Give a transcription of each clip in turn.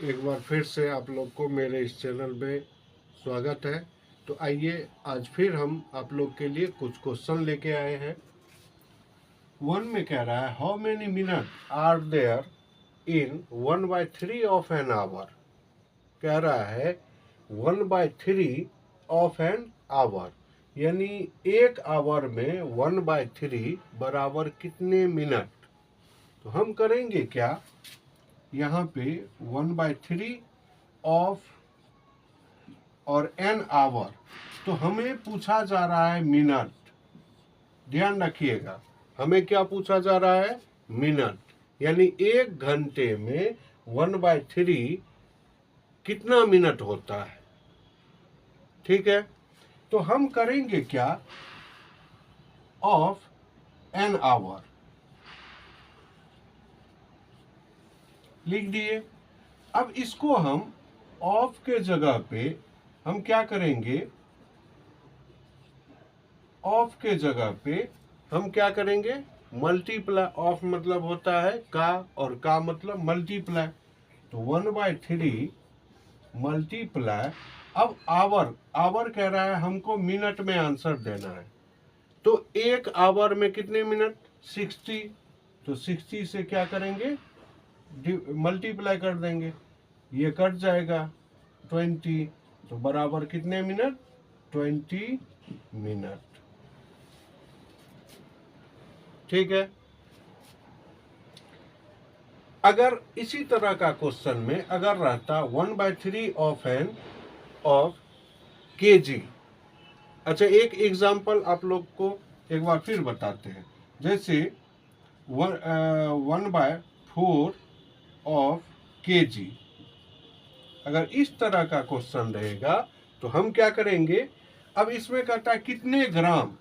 एक बार फिर से आप लोग को मेरे इस चैनल में स्वागत है। तो आइए आज फिर हम आप लोग के लिए कुछ क्वेश्चन लेके आए हैं। वन में कह रहा है how many minute are there in 1/3 of an hour. कह रहा है 1/3 ऑफ एन आवर, यानी एक आवर में 1/3 बराबर कितने मिनट। तो हम करेंगे क्या, यहाँ पे 1/3 ऑफ और एन आवर, तो हमें पूछा जा रहा है मिनट। ध्यान रखिएगा, हमें क्या पूछा जा रहा है, मिनट। यानी एक घंटे में 1/3 कितना मिनट होता है। ठीक है, तो हम करेंगे क्या, ऑफ एन आवर लिख दिए। अब इसको हम ऑफ के जगह पे हम क्या करेंगे, ऑफ के जगह पे हम क्या करेंगे, मल्टीप्लाई। ऑफ मतलब होता है का, और का मतलब मल्टीप्लाई। तो 1/3 मल्टीप्लाई। अब आवर, आवर कह रहा है हमको मिनट में आंसर देना है। तो एक आवर में कितने मिनट, 60। तो 60 से क्या करेंगे, मल्टीप्लाई कर देंगे, ये कट जाएगा 20। तो बराबर कितने मिनट, 20 मिनट। ठीक है। अगर इसी तरह का क्वेश्चन में अगर रहता 1/3 ऑफ एन ऑफ के जी। अच्छा, एक एग्जाम्पल आप लोग को एक बार फिर बताते हैं। जैसे 1/4 ऑफ के जी, अगर इस तरह का क्वेश्चन रहेगा तो हम क्या करेंगे। अब इसमें कहता है कितने ग्राम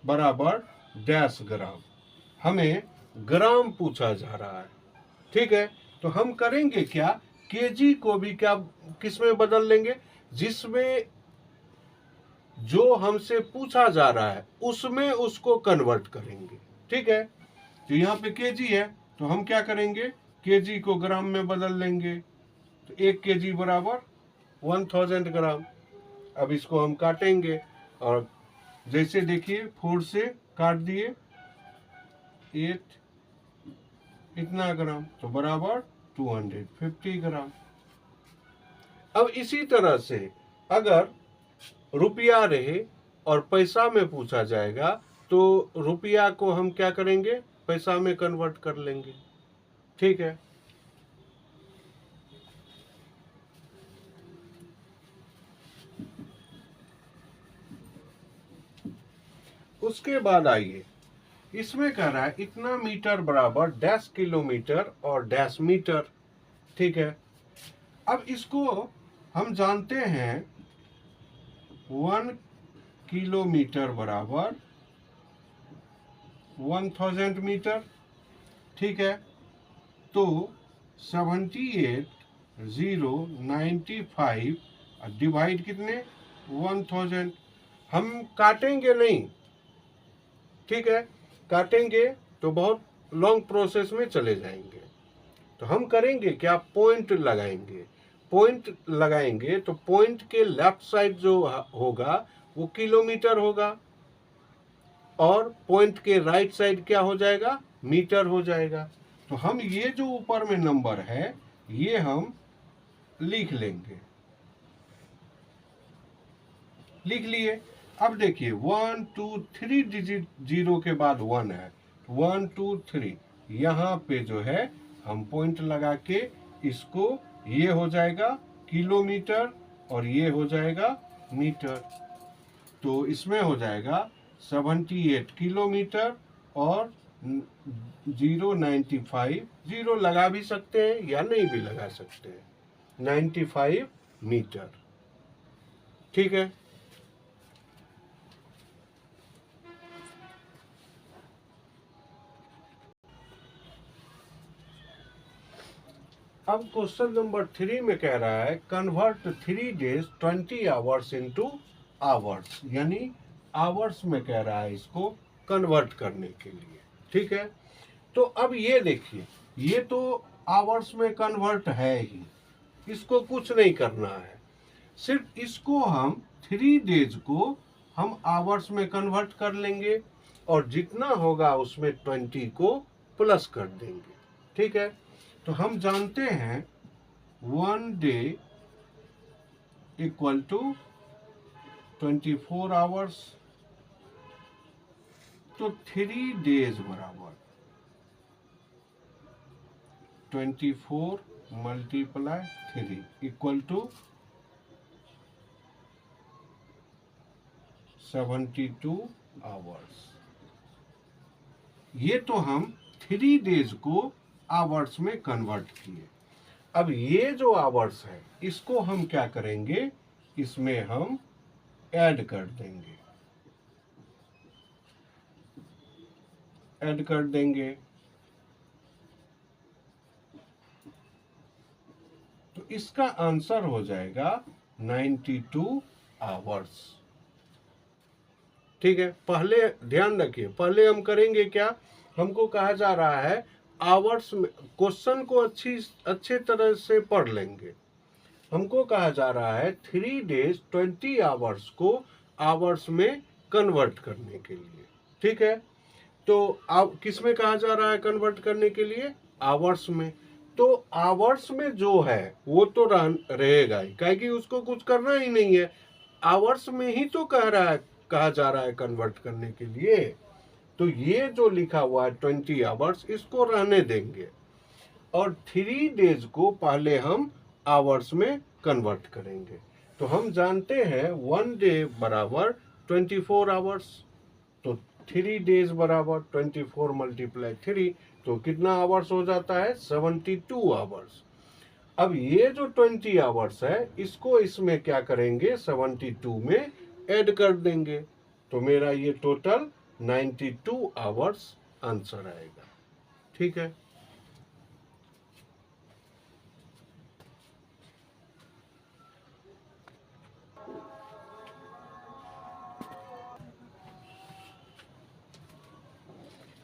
बराबर डैश ग्राम, हमें ग्राम पूछा जा रहा है। ठीक है, तो हम करेंगे क्या, केजी को भी क्या किस में बदल लेंगे, जिसमें जो हमसे पूछा जा रहा है उसमें उसको कन्वर्ट करेंगे। ठीक है, तो यहाँ पे केजी है तो हम क्या करेंगे, केजी को ग्राम में बदल लेंगे। तो 1 केजी बराबर 1000 ग्राम। अब इसको हम काटेंगे, और जैसे देखिए 4 से काट दिए 8 इतना ग्राम, तो बराबर 250 ग्राम। अब इसी तरह से अगर रुपया रहे और पैसा में पूछा जाएगा तो रुपया को हम क्या करेंगे, पैसा में कन्वर्ट कर लेंगे। ठीक है, उसके बाद आइए, इसमें कह रहा है इतना मीटर बराबर डैश किलोमीटर और डैश मीटर। ठीक है, अब इसको हम जानते हैं 1 किलोमीटर बराबर 1000 मीटर। ठीक है, तो 78,095 डिवाइड कितने, 1000। हम काटेंगे नहीं, ठीक है, काटेंगे तो बहुत लॉन्ग प्रोसेस में चले जाएंगे। तो हम करेंगे क्या, पॉइंट लगाएंगे। पॉइंट लगाएंगे तो पॉइंट के लेफ्ट साइड जो होगा वो किलोमीटर होगा, और पॉइंट के राइट साइड क्या हो जाएगा, मीटर हो जाएगा। तो हम ये जो ऊपर में नंबर है ये हम लिख लेंगे, लिख लिए। अब देखिए 1 2 3 डिजिट जीरो के बाद 1 है, 1 2 3 यहाँ पे जो है हम पॉइंट लगा के इसको, ये हो जाएगा किलोमीटर और ये हो जाएगा मीटर। तो इसमें हो जाएगा 78 किलोमीटर और 095, जीरो लगा भी सकते हैं या नहीं भी लगा सकते हैं, 95 मीटर। ठीक है, अब क्वेश्चन नंबर 3 में कह रहा है convert 3 days 20 hours into hours, यानी आवर्स में कह रहा है इसको कन्वर्ट करने के लिए। ठीक है, तो अब ये देखिए, ये तो आवर्स में कन्वर्ट है ही, इसको कुछ नहीं करना है, सिर्फ इसको हम 3 डेज को हम आवर्स में कन्वर्ट कर लेंगे और जितना होगा उसमें 20 को प्लस कर देंगे। ठीक है, तो हम जानते हैं 1 डे इक्वल टू 24 आवर्स, तो 3 डेज बराबर 24 मल्टीप्लाई 3 इक्वल टू 72 आवर्स। ये तो हम 3 डेज को आवर्स में कन्वर्ट किए। अब ये जो आवर्स है इसको हम क्या करेंगे, इसमें हम ऐड कर देंगे, ऐड कर देंगे। तो इसका आंसर हो जाएगा 92 आवर्स। ठीक है, पहले ध्यान रखिए, पहले हम करेंगे क्या, हमको कहा जा रहा है आवर्स में, क्वेश्चन को अच्छे तरह से पढ़ लेंगे। हमको कहा जा रहा है 3 डेज 20 आवर्स को आवर्स में कन्वर्ट करने के लिए। ठीक है, तो अब किस में कहा जा रहा है कन्वर्ट करने के लिए, आवर्स में। तो आवर्स में जो है वो तो रहेगा ही, काहे कि उसको कुछ करना ही नहीं है, आवर्स में ही तो कहा जा रहा है कन्वर्ट करने के लिए। तो ये जो लिखा हुआ है 20 आवर्स, इसको रहने देंगे और 3 डेज को पहले हम आवर्स में कन्वर्ट करेंगे। तो हम जानते हैं 1 डे बराबर 24 आवर्स, तो 3 डेज बराबर 24 मल्टीप्लाई 3, तो कितना आवर्स हो जाता है, 72 आवर्स। अब ये जो 20 आवर्स है इसको इसमें क्या करेंगे, 72 में ऐड कर देंगे, तो मेरा ये टोटल 92 आवर्स आंसर आएगा। ठीक है,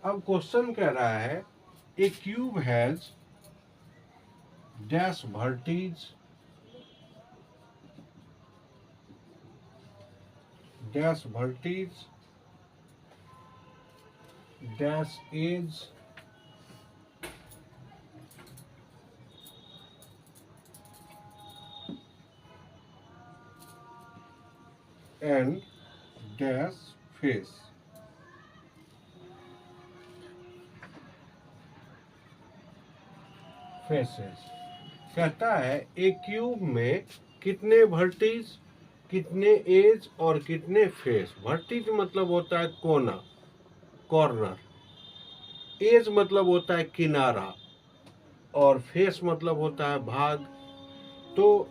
अब क्वेश्चन कह रहा है a cube has dash vertices dash edge and dash face. Faces कहता है एक क्यूब में कितने वर्टिज, कितने एज और कितने फेस। वर्टिज मतलब होता है कोना, कॉर्नर, एज मतलब होता है किनारा और फेस मतलब होता है भाग। तो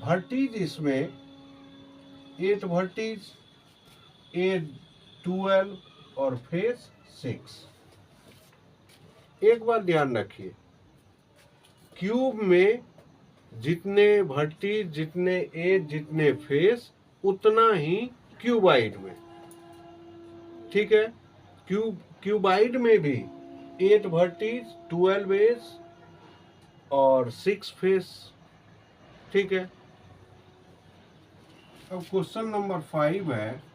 वर्टिज इसमें 8 वर्टिज, एज 12 और फेस 6। एक बात ध्यान रखिए, क्यूब में जितने वर्टिज, जितने एज, जितने फेस, उतना ही क्यूबाइड में। ठीक है, क्यूबाइड में भी 8 वर्टिज, 12 एज और 6 फेस। ठीक है, अब क्वेश्चन नंबर 5 है,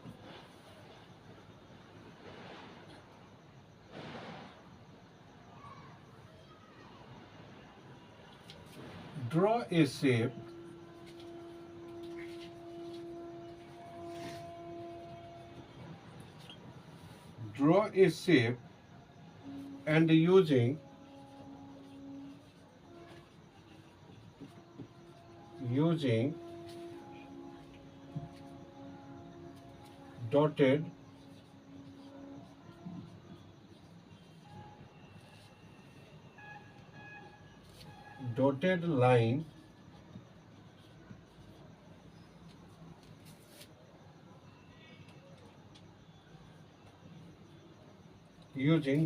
draw a shape and using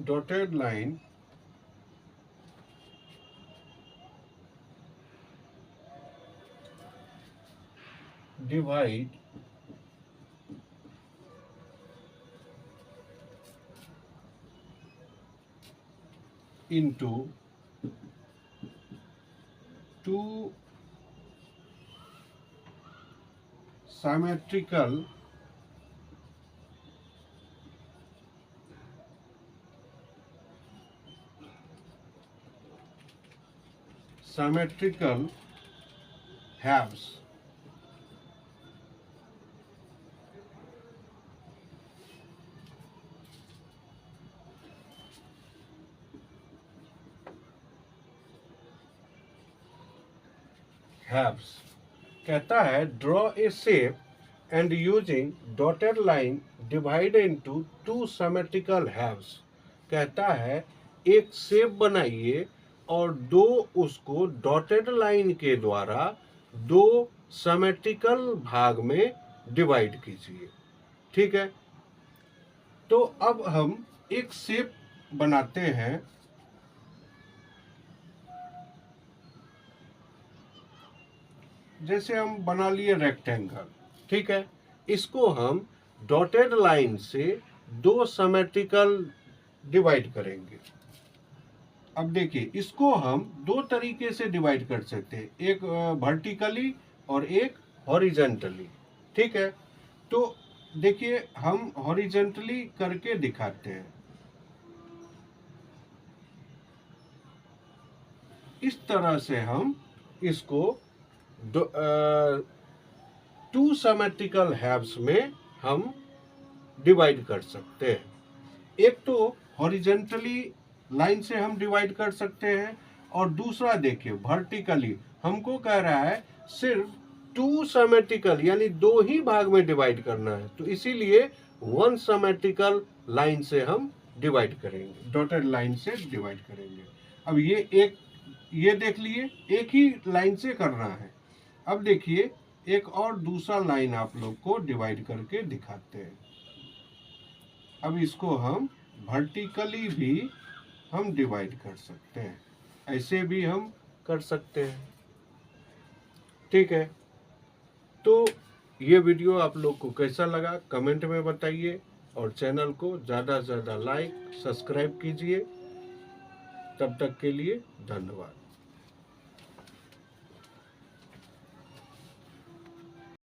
dotted line divide into two symmetrical halves कहता है draw A shape and using dotted line divide into two symmetrical halves। कहता है एक शेप बनाइए और दो उसको डॉटेड लाइन के द्वारा दो सिमेट्रिकल भाग में डिवाइड कीजिए। ठीक है, तो अब हम एक शेप बनाते हैं। जैसे हम बना लिए रेक्टेंगल, ठीक है, इसको हम डॉटेड लाइन से दो सिमेट्रिकल डिवाइड करेंगे। अब देखिए, इसको हम दो तरीके से डिवाइड कर सकते हैं, एक वर्टिकली और एक हॉरिजॉन्टली। ठीक है, तो देखिए हम हॉरिजॉन्टली करके दिखाते हैं। इस तरह से हम इसको टू सिमेट्रिकल halves में हम डिवाइड कर सकते हैं। एक तो हॉरिजॉन्टली लाइन से हम डिवाइड कर सकते हैं, और दूसरा देखिए वर्टिकली हमको कह रहा है सिर्फ टू सिमेट्रिकल यानी दो ही भाग में डिवाइड करना है, तो इसीलिए वन सिमेट्रिकल लाइन से हम डिवाइड करेंगे, डॉटेड लाइन से डिवाइड करेंगे। अब ये देख लिए एक ही लाइन से करना है। अब देखिए एक और दूसरा लाइन आप लोग को डिवाइड करके दिखाते हैं। अब इसको हम वर्टिकली भी हम डिवाइड कर सकते हैं, ऐसे भी हम कर सकते हैं। ठीक है, तो ये वीडियो आप लोग को कैसा लगा कमेंट में बताइए, और चैनल को ज़्यादा से ज़्यादा लाइक सब्सक्राइब कीजिए। तब तक के लिए धन्यवाद।